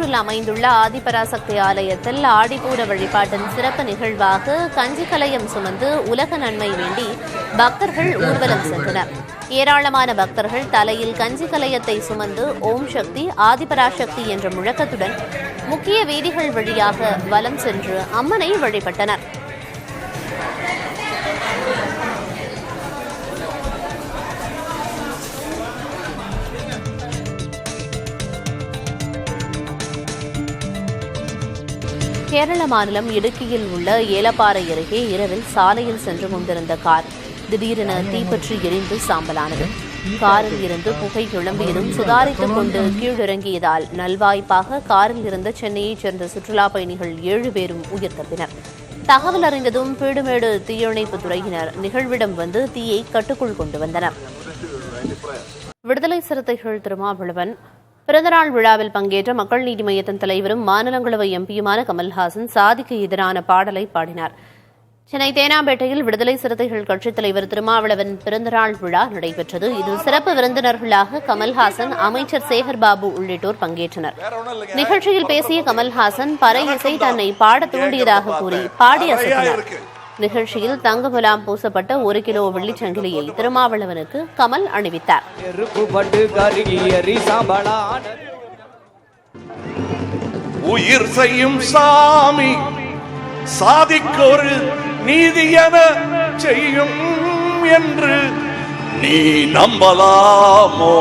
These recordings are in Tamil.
கர்நாடகாவில் அமைந்துள்ள ஆதிபராசக்தி ஆலயத்தில் ஆடிப்பூர வழிபாட்டின் சிறப்பு நிகழ்வாக கஞ்சி கலயம் சுமந்து உலக நன்மை வேண்டி பக்தர்கள் ஊர்வலம் சென்றனர். ஏராளமான பக்தர்கள் தலையில் கஞ்சி கலயத்தை சுமந்து ஓம் சக்தி ஆதிபராசக்தி என்ற முழக்கத்துடன் முக்கிய வீதிகள் வழியாக வலம் சென்று அம்மனை வழிபட்டனர். கேரள மாநிலம் இடுக்கியில் உள்ள ஏலப்பாறை அருகே இரவில் சாலையில் சென்று கொண்டிருந்த கார் திடீரென தீப்பற்றி எரிந்து சாம்பலானது. காரில் இருந்து புகை கிளம்பியதும் சுதாரித்துக் கொண்டு கீழிறங்கியதால் நல்வாய்ப்பாக காரில் இருந்த சென்னையைச் சேர்ந்த சுற்றுலா பயணிகள் 7 பேரும் உயிர் தப்பினர். தகவல் அறிந்ததும் பீடுமேடு தீயணைப்புத் துறையினர் நிகழ்விடம் வந்து தீயை கட்டுக்குள் கொண்டு வந்தனர். விடுதலை சிறுத்தைகள் திருமாவளவன் பிறந்தநாள் விழாவில் பங்கேற்ற மக்கள் நீதி மய்யத்தின் தலைவரும் மாநிலங்களவை எம்பியுமான கமல்ஹாசன் சாதிக்கு எதிரான பாடலை பாடினார். சென்னை தேனாம்பேட்டையில் விடுதலை சிறுத்தைகள் கட்சித் தலைவர் திருமாவளவன் பிறந்தநாள் விழா நடைபெற்றது. இதில் சிறப்பு விருந்தினர்களாக கமல்ஹாசன், அமைச்சர் சேகர்பாபு உள்ளிட்டோர் பங்கேற்றனர். நிகழ்ச்சியில் பேசிய கமல்ஹாசன் பறை இசை தன்னை பாட தூண்டியதாக கூறி பாடி அசத்தினார். நிகழ்ச்சியில் தங்க முலாம் பூசப்பட்ட 1 கிலோ வெள்ளிச்சங்கிலியை திருமாவளவனுக்கு கமல் அணிவித்தார். உயிர் செய்யும் சாமி சாதிக்கொரு நீதியென செய்யும் என்று நீ நம்பலாமோ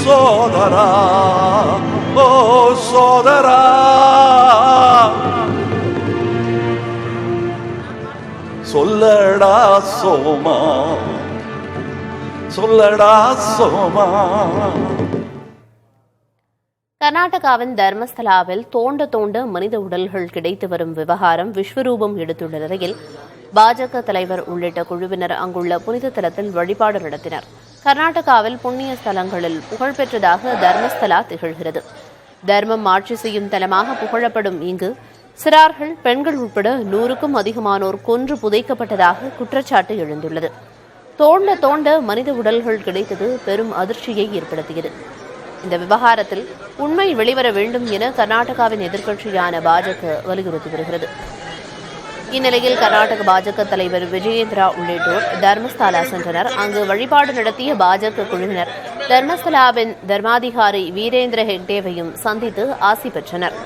சோதரா, ஓ சோதரா. சொல்லடா சோமா, சொல்லடா சோமா. கர்நாடகாவின் தர்மஸ்தலாவில் தோண்ட மனித உடல்கள் கிடைத்து வரும் விவகாரம் விஸ்வரூபம் எடுத்துள்ள நிலையில் பாஜக தலைவர் உள்ளிட்ட குழுவினர் அங்குள்ள புனித தலத்தில் வழிபாடு நடத்தினர். கர்நாடகாவில் புண்ணிய ஸ்தலங்களில் புகழ்பெற்றதாக தர்மஸ்தலா திகழ்கிறது. தர்மம் ஆட்சி செய்யும் தலமாக புகழப்படும் இங்கு சிறார்கள், பெண்கள் உட்பட 100க்கும் அதிகமானோர் கொன்று புதைக்கப்பட்டதாக குற்றச்சாட்டு எழுந்துள்ளது. தோண்ட மனித உடல்கள் கிடைத்தது பெரும் அதிர்ச்சியை ஏற்படுத்தியது. இந்த விவகாரத்தில் உண்மை வெளிவர வேண்டும் என கர்நாடகாவின் எதிர்க்கட்சியான பாஜக வலியுறுத்தி வருகிறது. இந்நிலையில் கர்நாடக பாஜக தலைவர் விஜயேந்திரா உள்ளிட்டோர் தர்மஸ்தலா சென்றனர். அங்கு வழிபாடு நடத்திய பாஜக குழுவினர் தர்மஸ்தலாவின் தர்மாதிகாரி வீரேந்திர ஹெக்டேவையும் சந்தித்து ஆசி பெற்றனர்.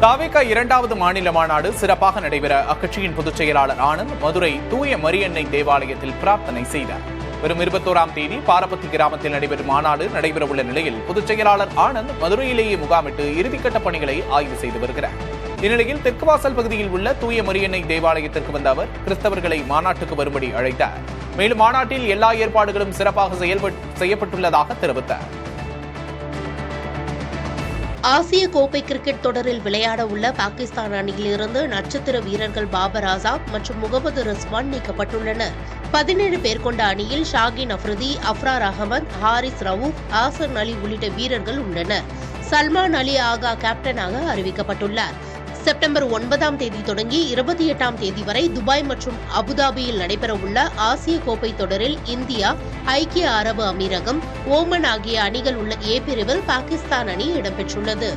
தாவேகா 2வது மாநில மாநாடு சிறப்பாக நடைபெற அக்கட்சியின் பொதுச் செயலாளர் ஆனந்த் மதுரை தூய மரியன்னை தேவாலயத்தில் பிரார்த்தனை செய்தார். வரும் 21ஆம் தேதி பாரபத்தி கிராமத்தில் நடைபெறும் மாநாடு நடைபெறவுள்ள நிலையில் பொதுச் செயலாளர் ஆனந்த் மதுரையிலேயே முகாமிட்டு இறுதிக்கட்ட பணிகளை ஆய்வு செய்து வருகிறார். இந்நிலையில் தெற்கு வாசல் பகுதியில் உள்ள தூய மரியன்னை தேவாலயத்திற்கு வந்த அவர் கிறிஸ்தவர்களை மாநாட்டுக்கு வரும்படி அழைத்தார். மேலும் மாநாட்டில் எல்லா ஏற்பாடுகளும் சிறப்பாக செய்யப்பட்டுள்ளதாக தெரிவித்தார். ஆசிய கோப்பை கிரிக்கெட் தொடரில் விளையாட உள்ள பாகிஸ்தான் அணியிலிருந்து நட்சத்திர வீரர்கள் பாபர் ஆசாத் மற்றும் முகமது ரிஸ்வான் நீக்கப்பட்டுள்ளனர். 17 பேர் கொண்ட அணியில் ஷாகின் அஃப்ரிதி, அஃப்ரார் அகமது, ஹாரிஸ் ரவூப், ஆசர் அலி உள்ளிட்ட வீரர்கள் உள்ளனர். சல்மான் அலி ஆகா கேப்டனாக அறிவிக்கப்பட்டுள்ளார். செப்டம்பர் 9ஆம் தேதி தொடங்கி 28ஆம் தேதி வரை துபாய் மற்றும் அபுதாபியில் நடைபெறவுள்ள ஆசிய கோப்பை தொடரில் இந்தியா, ஐக்கிய அரபு அமீரகம், ஓமன் ஆகிய அணிகள் உள்ள ஏ பிரிவில் பாகிஸ்தான் அணி இடம்பெற்றுள்ளது.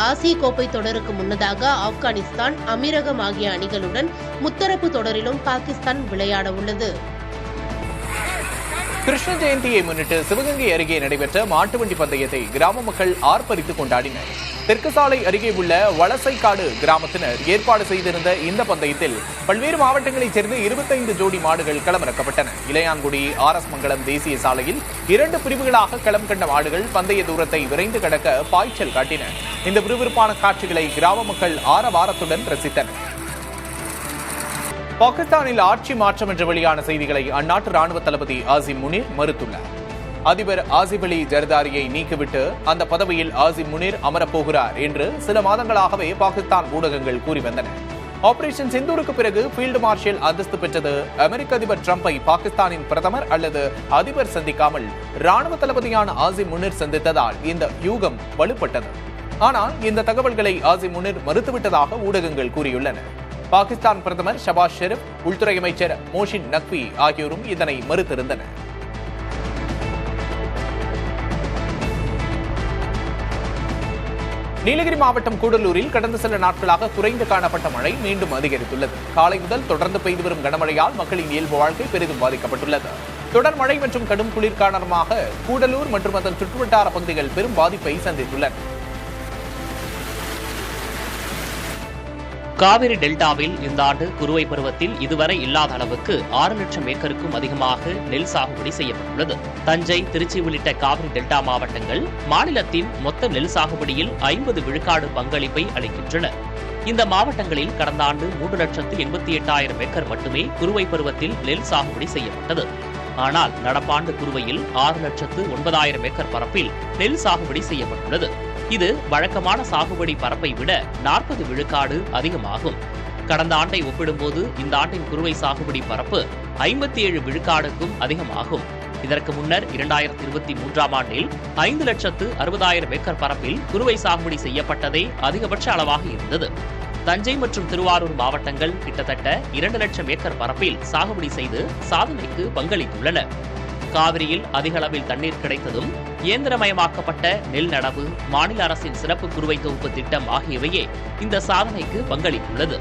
ஆசிய கோப்பை தொடருக்கு முன்னதாக ஆப்கானிஸ்தான், அமீரகம் ஆகிய அணிகளுடன் முத்தரப்பு தொடரிலும் பாகிஸ்தான் விளையாட உள்ளது. கிருஷ்ண ஜெயந்தியை முன்னிட்டு சிவகங்கை அருகே நடைபெற்ற மாட்டுவண்டி பந்தயத்தை கிராம மக்கள் ஆர்ப்பரித்து கொண்டாடினர். தெற்கு சாலை அருகே உள்ள வலசைக்காடு கிராமத்தினர் ஏற்பாடு செய்திருந்த இந்த பந்தயத்தில் பல்வேறு மாவட்டங்களைச் சேர்ந்த 25 ஜோடி மாடுகள் களமிறக்கப்பட்டன. இளையான்குடி RS மங்கலம் தேசிய சாலையில் 2 பிரிவுகளாக களம் கண்ட மாடுகள் பந்தய தூரத்தை விரைந்து கடக்க பாய்ச்சல் காட்டின. இந்த விறுவிறுப்பான காட்சிகளை கிராம மக்கள் ஆரவாரத்துடன் ரசித்தனர். பாகிஸ்தானில் ஆட்சி மாற்றம் என்ற வெளியான செய்திகளை அந்நாட்டு ராணுவ தளபதி ஆசிம் முனீர் மறுத்துள்ளார். அதிபர் ஆசிப் அலி ஜர்தாரியை நீக்கிவிட்டு அந்த பதவியில் ஆசிம் முனீர் அமரப்போகிறார் என்று சில மாதங்களாகவே பாகிஸ்தான் ஊடகங்கள் கூறி வந்தன. ஆபரேஷன் சிந்தூருக்கு பிறகு ஃபீல்டு மார்ஷல் அந்தஸ்து பெற்றது அமெரிக்க அதிபர் டிரம்பை பாகிஸ்தானின் பிரதமர் அல்லது அதிபர் சந்திக்காமல் ராணுவ தளபதியான ஆசிம் முனீர் சந்தித்ததால் இந்த யூகம் வலுப்பட்டது. ஆனால் இந்த தகவல்களை ஆசிம் முனீர் மறுத்துவிட்டதாக ஊடகங்கள் கூறியுள்ளன. பாகிஸ்தான் பிரதமர் ஷபாஸ் ஷெரீப், உள்துறை அமைச்சர் மோஷின் நக்வி ஆகியோரும் இதனை மறுத்திருந்தனர். நீலகிரி மாவட்டம் கூடலூரில் கடந்த சில நாட்களாக குறைந்து காணப்பட்ட மழை மீண்டும் அதிகரித்துள்ளது. காலை முதல் தொடர்ந்து பெய்து வரும் கனமழையால் மக்களின் இயல்பு வாழ்க்கை பெரிதும் பாதிக்கப்பட்டுள்ளது. தொடர் மழை மற்றும் கடும் குளிர் காரணமாக கூடலூர் மற்றும் அதன் சுற்றுவட்டார பகுதிகள் பெரும் பாதிப்பை சந்தித்துள்ளன. காவிரி டெல்டாவில் இந்த ஆண்டு குறுவை பருவத்தில் இதுவரை இல்லாத அளவுக்கு 6 லட்சம் ஏக்கருக்கும் அதிகமாக நெல் சாகுபடி செய்யப்பட்டுள்ளது. தஞ்சை, திருச்சி உள்ளிட்ட காவிரி டெல்டா மாவட்டங்கள் மாநிலத்தின் மொத்த நெல் சாகுபடியில் 50 விழுக்காடு பங்களிப்பை அளிக்கின்றன. இந்த மாவட்டங்களில் கடந்த ஆண்டு 3,88,000 ஏக்கர் மட்டுமே குறுவை பருவத்தில் நெல் சாகுபடி செய்யப்பட்டது. ஆனால் நடப்பாண்டு குறுவையில் 6,09,000 ஏக்கர் பரப்பில் நெல் சாகுபடி செய்யப்பட்டுள்ளது. இது வழக்கமான சாகுபடி பரப்பை விட 40 விழுக்காடு அதிகமாகும். கடந்த ஆண்டை ஒப்பிடும்போது இந்த ஆண்டின் குறுவை சாகுபடி பரப்பு 57 விழுக்காடுக்கும் அதிகமாகும். இதற்கு முன்னர் 2023ஆம் ஆண்டில் 5,60,000 ஏக்கர் பரப்பில் குறுவை சாகுபடி செய்யப்பட்டதே அதிகபட்ச அளவாக இருந்தது. தஞ்சை மற்றும் திருவாரூர் மாவட்டங்கள் கிட்டத்தட்ட 2 லட்சம் ஏக்கர் பரப்பில் சாகுபடி செய்து சாதனைக்கு பங்களித்துள்ளன. காவிரியில் அதிக அளவில் தண்ணீர் கிடைத்ததும் இயந்திரமயமாக்கப்பட்ட நெல் நடவு, மாநில அரசின் சிறப்பு குறுவை தொகுப்பு திட்டம் ஆகியவையே இந்த சாதனைக்கு பங்களித்துள்ளது.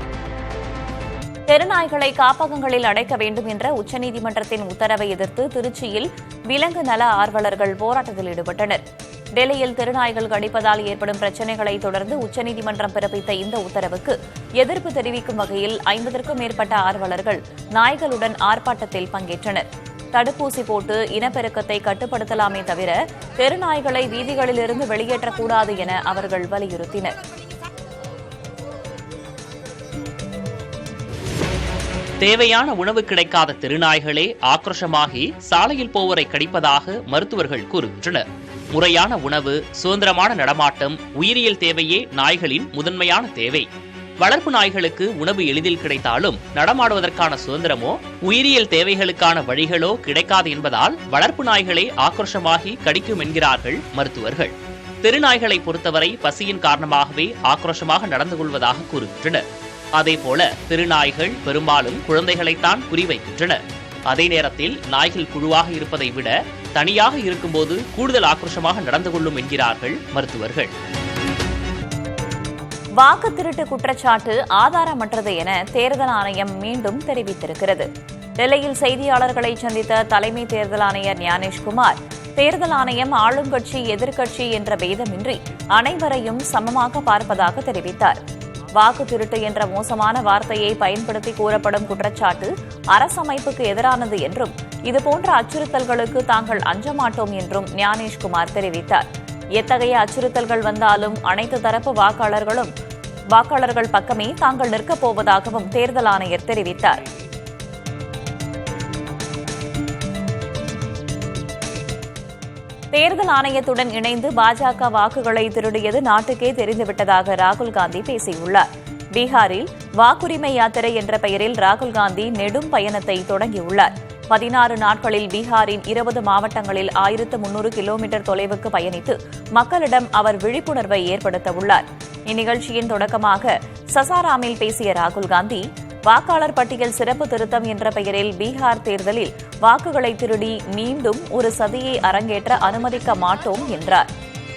தெருநாய்களை காப்பகங்களில் அடைக்க வேண்டும் என்ற உச்சநீதிமன்றத்தின் உத்தரவை எதிர்த்து திருச்சியில் விலங்கு நல ஆர்வலர்கள் போராட்டத்தில் ஈடுபட்டனர். டெல்லியில் தெருநாய்கள் கடிப்பதால் ஏற்படும் பிரச்சினைகளை தொடர்ந்து உச்சநீதிமன்றம் பிறப்பித்த இந்த உத்தரவுக்கு எதிர்ப்பு தெரிவிக்கும் வகையில் 50க்கும் மேற்பட்ட ஆர்வலர்கள் நாய்களுடன் ஆர்ப்பாட்டத்தில் பங்கேற்றனர். தடுப்பூசி போட்டு இனப்பெருக்கத்தை கட்டுப்படுத்தலாமே தவிர தெருநாய்களை வீதிகளிலிருந்து வெளியேற்றக்கூடாது என அவர்கள் வலியுறுத்தினர். தேவையான உணவு கிடைக்காத தெருநாய்களே ஆக்ரோஷமாகி சாலையில் போவோரை கடிப்பதாக மருத்துவர்கள் கூறுகின்றனர். முறையான உணவு, சுதந்திரமான நடமாட்டம், உயிரியல் தேவையே நாய்களின் முதன்மையான தேவை. வளர்ப்பு நாய்களுக்கு உணவு எளிதில் கிடைத்தாலும் நடமாடுவதற்கான சுதந்திரமோ உயிரியல் தேவைகளுக்கான வழிகளோ கிடைக்காது என்பதால் வளர்ப்பு நாய்களே ஆக்ரோஷமாகி கடிக்கும் என்கிறார்கள் மருத்துவர்கள். தெருநாய்களை பொறுத்தவரை பசியின் காரணமாகவே ஆக்ரோஷமாக நடந்து கொள்வதாக கூறுகின்றனர். அதேபோல தெருநாய்கள் பெரும்பாலும் குழந்தைகளைத்தான் குறிவைக்கின்றன. அதே நேரத்தில் நாய்கள் குழுவாக இருப்பதை விட தனியாக இருக்கும்போது கூடுதல் ஆக்ரோஷமாக நடந்து கொள்ளும் என்கிறார்கள் மருத்துவர்கள். வாக்கு திருட்டு குற்றச்சாட்டு ஆதாரமற்றது என தேர்தல் ஆணையம் மீண்டும் தெரிவித்திருக்கிறது. டெல்லியில் செய்தியாளர்களை சந்தித்த தலைமை தேர்தல் ஆணையர் ஞானேஷ்குமார், தேர்தல் ஆணையம் ஆளுங்கட்சி எதிர்க்கட்சி என்ற பேதமின்றி அனைவரையும் சமமாக பார்ப்பதாக தெரிவித்தார். வாக்கு திருட்டு என்ற மோசமான வார்த்தையை பயன்படுத்தி கூறப்படும் குற்றச்சாட்டு அரசமைப்புக்கு எதிரானது என்றும் இதுபோன்ற அச்சுறுத்தல்களுக்கு தாங்கள் அஞ்ச மாட்டோம் என்றும் ஞானேஷ்குமார் தெரிவித்தார். எத்தகைய அச்சுறுத்தல்கள் வந்தாலும் அனைத்து தரப்பு வாக்காளர்கள் பக்கமே தாங்கள் நிற்கப் போவதாகவும் தேர்தல் ஆணையர் தெரிவித்தார். தேர்தல் ஆணையத்துடன் இணைந்து பாஜக வாக்குகளை திருடியது நாட்டுக்கே தெரிந்துவிட்டதாக ராகுல் காந்தி பேசியுள்ளார். பீகாரில் வாக்குரிமை யாத்திரை என்ற பெயரில் ராகுல் காந்தி நெடும் பயணத்தை தொடங்கியுள்ளார். 16 நாட்களில் பீகாரின் 20 மாவட்டங்களில் 1300 கிலோமீட்டர் தொலைவுக்கு பயணித்து மக்களிடம் அவர் விழிப்புணர்வை ஏற்படுத்தவுள்ளார். இந்நிகழ்ச்சியின் தொடக்கமாக சசாராமில் பேசிய ராகுல் காந்தி, வாக்காளர் பட்டியல் சிறப்பு திருத்தம் என்ற பெயரில் பீகார் தேர்தலில் வாக்குகளை திருடி மீண்டும் ஒரு சதியை அரங்கேற்ற அனுமதிக்க மாட்டோம் என்றார்.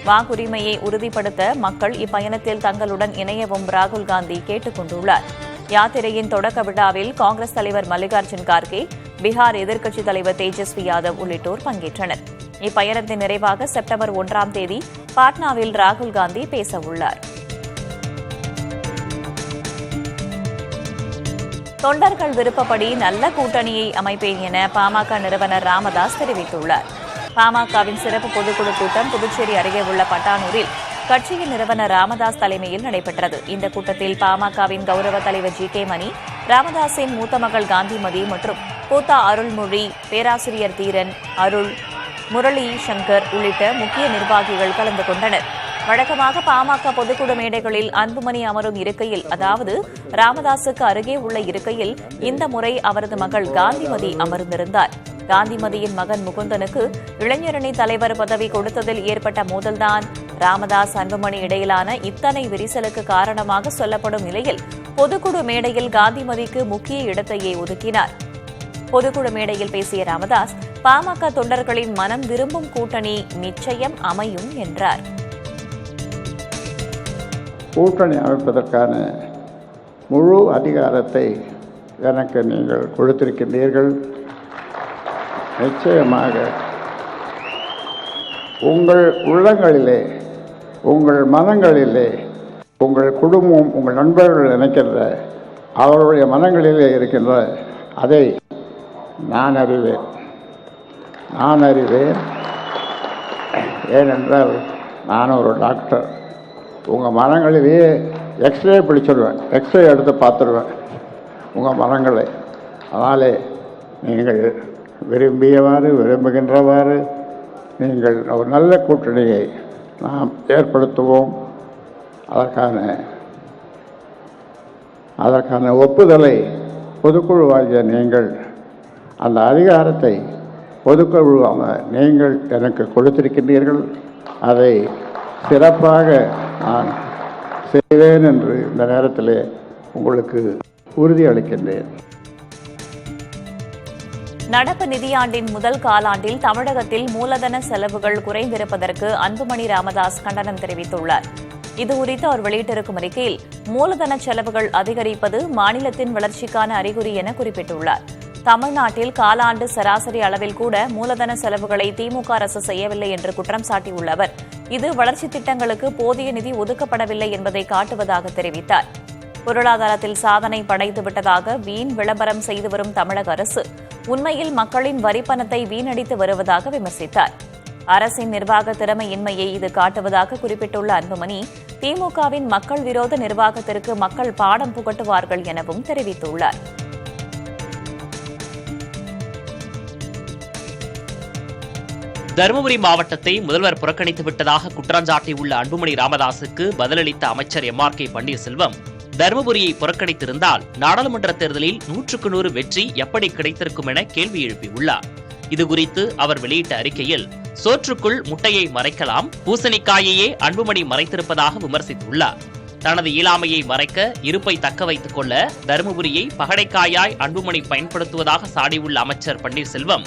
வாக்குரிமையை உறுதிப்படுத்த மக்கள் இப்பயணத்தில் தங்களுடன் இணையவும் ராகுல் காந்தி கேட்டுக் கொண்டுள்ளார். யாத்திரையின் தொடக்க விழாவில் காங்கிரஸ் தலைவர் மல்லிகார்ஜுன் கார்கே, பீகார் எதிர்க்கட்சித் தலைவர் தேஜஸ்வி யாதவ் உள்ளிட்டோர் பங்கேற்றனர். இப்பயணத்தின் நிறைவாக செப்டம்பர் 1ஆம் தேதி பாட்னாவில் ராகுல் காந்தி பேசவுள்ளார். தொண்டர்கள் விருப்பப்படி நல்ல கூட்டணியை அமைப்பேன் என பாமக நிறுவனர் ராமதாஸ் தெரிவித்துள்ளார். பாமகவின் சிறப்பு பொதுக்குழு கூட்டம் புதுச்சேரி அருகே உள்ள பட்டானூரில் கட்சியின் நிறுவனர் ராமதாஸ் தலைமையில் நடைபெற்றது. இந்த கூட்டத்தில் பாமகவின் கௌரவ தலைவர் ஜி.கே. மணி, ராமதாஸின் மூத்த மகள் காந்திமதி மற்றும் பூத்தா அருள்மொழி, பேராசிரியர் தீரன், அருள், முரளி சங்கர் உள்ளிட்ட முக்கிய நிர்வாகிகள் கலந்து கொண்டனர். வழக்கமாக பாமக பொதுக்குழு மேடைகளில் அன்புமணி அமரும் இருக்கையில், அதாவது ராமதாசுக்கு அருகே உள்ள இருக்கையில் இந்த முறை அவரது மகள் காந்திமதி அமர்ந்திருந்தார். காந்திமதியின் மகன் முகுந்தனுக்கு இளைஞரணி தலைவர் பதவி கொடுத்ததில் ஏற்பட்ட மோதல்தான் ராமதாஸ் அன்புமணி இடையிலான இத்தனை விரிசலுக்கு காரணமாக சொல்லப்படும் நிலையில் பொதுக்குழு மேடையில் காந்திமதிக்கு முக்கிய இடத்தையே ஒதுக்கினார். பொதுக்குழு மேடையில் பேசிய ராமதாஸ், பாமக தொண்டர்களின் மனம் விரும்பும் கூட்டணி நிச்சயம் அமையும் என்றார். கூட்டணி அமைப்பதற்கான முழு அதிகாரத்தை எனக்கு நீங்கள் கொடுத்திருக்கின்றீர்கள். நிச்சயமாக உங்கள் உள்ளங்களிலே, உங்கள் மனங்களிலே, உங்கள் குடும்பம், உங்கள் நண்பர்கள் நினைக்கின்ற அவர்களுடைய மனங்களிலே இருக்கின்ற அதை நான் அறிவேன். ஏனென்றால் நான் ஒரு டாக்டர். உங்கள் மனங்களிலேயே எக்ஸ்ரே பிடிச்சிடுவேன், எக்ஸ்ரே எடுத்து பார்த்துடுவேன் உங்கள் மனங்களை. அதனாலே நீங்கள் விரும்புகின்றவாறு நீங்கள் ஒரு நல்ல கூட்டணியை நாம் ஏற்படுத்துவோம். அதற்கான ஒப்புதலை பொதுக்குழுவாகிய நீங்கள், அந்த அதிகாரத்தை பொதுக்குழுவாக நீங்கள் எனக்கு கொடுத்திருக்கின்றீர்கள். அதை சிறப்பாக நான் செய்வேன் என்று இந்த நேரத்தில் உங்களுக்கு உறுதியளிக்கின்றேன். நடப்பு நிதியாண்டின் முதல் காலாண்டில் தமிழகத்தில் மூலதன செலவுகள் குறைந்திருப்பதற்கு அன்புமணி ராமதாஸ் கண்டனம் தெரிவித்துள்ளார். இதுகுறித்து அவர் வெளியிட்டிருக்கும் அறிக்கையில் மூலதன செலவுகள் அதிகரிப்பது மாநிலத்தின் வளர்ச்சிக்கான அறிகுறி என குறிப்பிட்டுள்ளார். தமிழ்நாட்டில் காலாண்டு சராசரி அளவில் கூட மூலதன செலவுகளை திமுக அரசு செய்யவில்லை என்று குற்றம் சாட்டியுள்ள அவர், இது வளர்ச்சித் திட்டங்களுக்கு போதிய நிதி ஒதுக்கப்படவில்லை என்பதை காட்டுவதாக தெரிவித்தார். பொருளாதாரத்தில் சாதனை படைத்துவிட்டதாக வீண் விளம்பரம் செய்து வரும் தமிழக அரசு உண்மையில் மக்களின் வரிப்பணத்தை வீணடித்து வருவதாக விமர்சித்தார். அரசின் நிர்வாக திறமையின்மையை இது காட்டுவதாக குறிப்பிட்டுள்ள அன்புமணி, திமுகவின் மக்கள் விரோத நிர்வாகத்திற்கு மக்கள் பாடம் புகட்டுவார்கள் எனவும் தெரிவித்துள்ளார். தருமபுரி மாவட்டத்தை முதல்வர் புறக்கணித்து விட்டதாக குற்றஞ்சாட்டியுள்ள அன்புமணி ராமதாசுக்கு பதிலளித்த அமைச்சர் MRK பன்னீர்செல்வம், தருமபுரியை புறக்கணித்திருந்தால் நாடாளுமன்ற தேர்தலில் 100க்கு 100 வெற்றி எப்படி கிடைத்திருக்கும் என கேள்வி எழுப்பியுள்ளார். இதுகுறித்து அவர் வெளியிட்ட அறிக்கையில், சோற்றுக்குள் முட்டையை மறைக்கலாம், பூசணிக்காயையே அன்புமணி மறைத்திருப்பதாக விமர்சித்துள்ளார். தனது இயலாமையை மறைக்க, இருப்பை தக்க வைத்துக் கொள்ள தருமபுரியை பகடைக்காயாய் அன்புமணி பயன்படுத்துவதாக சாடியுள்ள அமைச்சர் பன்னீர்செல்வம்,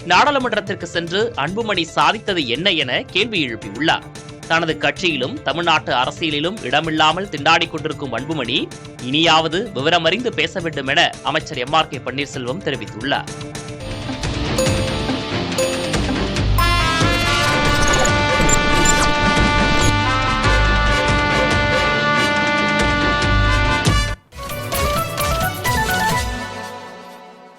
நாடாளுமன்றத்திற்கு சென்று அன்புமணி சாதித்தது என்ன என கேள்வி எழுப்பியுள்ளார். தனது கட்சியிலும் தமிழ்நாட்டு அரசியலிலும் இடமில்லாமல் திண்டாடிக் கொண்டிருக்கும் அன்புமணி இனியாவது விவரமறிந்து பேச வேண்டும் என அமைச்சர் MRK பன்னீர்செல்வம் தெரிவித்துள்ளார்.